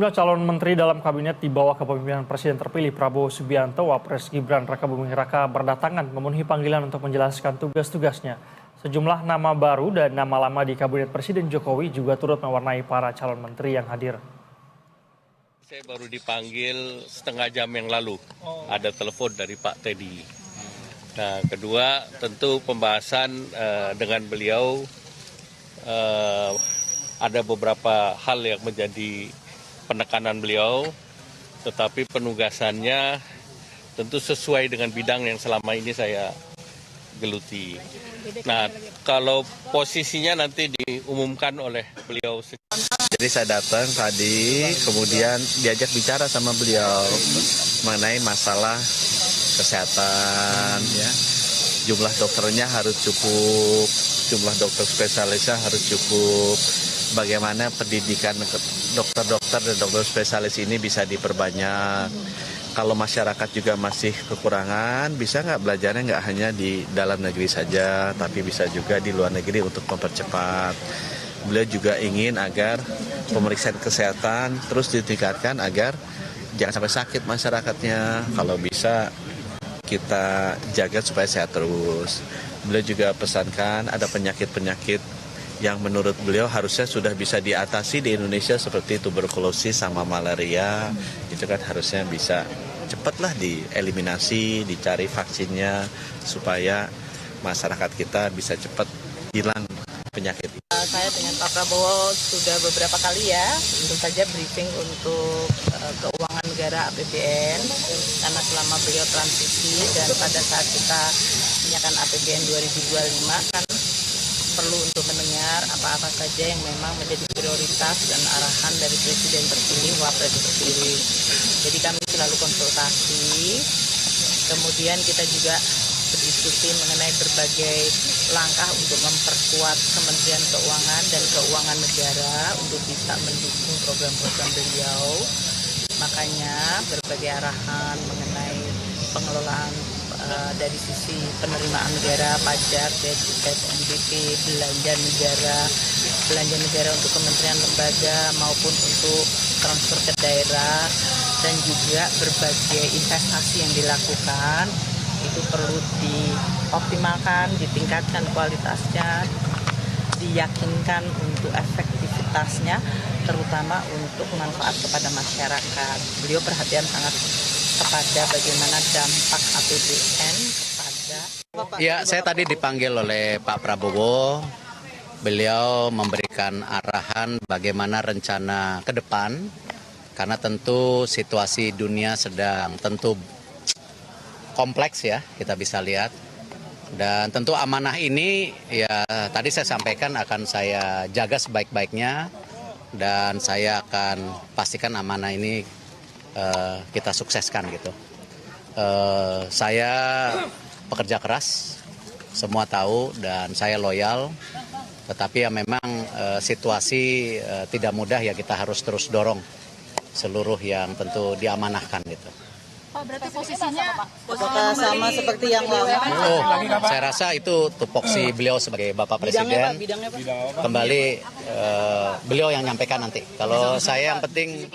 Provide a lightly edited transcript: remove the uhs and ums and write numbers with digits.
Jumlah calon menteri dalam kabinet di bawah kepemimpinan Presiden terpilih Prabowo Subianto, Wapres Gibran Rakabuming Raka berdatangan memenuhi panggilan untuk menjelaskan tugas-tugasnya. Sejumlah nama baru dan nama lama di kabinet Presiden Jokowi juga turut mewarnai para calon menteri yang hadir. Saya baru dipanggil setengah jam yang lalu, ada telepon dari Pak Teddy. Nah, kedua tentu pembahasan dengan beliau ada beberapa hal yang menjadi penekanan beliau, tetapi penugasannya tentu sesuai dengan bidang yang selama ini saya geluti. Nah, kalau posisinya nanti diumumkan oleh beliau. Jadi saya datang tadi, kemudian diajak bicara sama beliau mengenai masalah kesehatan, ya. Jumlah dokternya harus cukup, jumlah dokter spesialisnya harus cukup. Bagaimana pendidikan dokter-dokter dan dokter spesialis ini bisa diperbanyak. Kalau masyarakat juga masih kekurangan, bisa nggak belajarnya nggak hanya di dalam negeri saja, tapi bisa juga di luar negeri untuk mempercepat. Beliau juga ingin agar pemeriksaan kesehatan terus ditingkatkan agar jangan sampai sakit masyarakatnya. Kalau bisa kita jaga supaya sehat terus. Beliau juga pesankan ada penyakit-penyakit yang menurut beliau harusnya sudah bisa diatasi di Indonesia seperti tuberkulosis sama malaria. Itu kan harusnya bisa cepatlah dieliminasi, dicari vaksinnya supaya masyarakat kita bisa cepat hilang penyakit. Saya dengan Pak Prabowo sudah beberapa kali ya, tentu saja briefing untuk keuangan negara APBN, karena selama beliau transisi dan pada saat kita menyiapkan APBN 2025 kan perlu untuk mendengar apa-apa saja yang memang menjadi prioritas dan arahan dari Presiden terpilih, Wapres terpilih. Jadi kami selalu konsultasi, kemudian kita juga berdiskusi mengenai berbagai langkah untuk memperkuat Kementerian Keuangan dan Keuangan Negara untuk bisa mendukung program-program beliau. Makanya berbagai arahan mengenai pengelolaan dari sisi penerimaan negara, pajak, cukai, PNBP, belanja negara untuk kementerian lembaga maupun untuk transfer ke daerah, dan juga berbagai investasi yang dilakukan itu perlu dioptimalkan, ditingkatkan kualitasnya, diyakinkan untuk efektivitasnya, terutama untuk manfaat kepada masyarakat. Beliau perhatian sangat kepada bagaimana dampak APBN kepada... Ya, saya tadi dipanggil oleh Pak Prabowo. Beliau memberikan arahan bagaimana rencana ke depan, karena tentu situasi dunia sedang tentu kompleks ya, kita bisa lihat. Dan tentu amanah ini ya tadi saya sampaikan akan saya jaga sebaik-baiknya, dan saya akan pastikan amanah ini kita sukseskan gitu. Saya pekerja keras, semua tahu, dan saya loyal. Tetapi ya memang situasi tidak mudah ya, kita harus terus dorong seluruh yang tentu diamanahkan gitu. Pak, berarti posisinya apakah sama seperti yang lalu? Oh, saya rasa itu tupoksi beliau sebagai Bapak Presiden. Bidangnya, Pak? Kembali beliau yang nyampaikan nanti. Kalau saya yang penting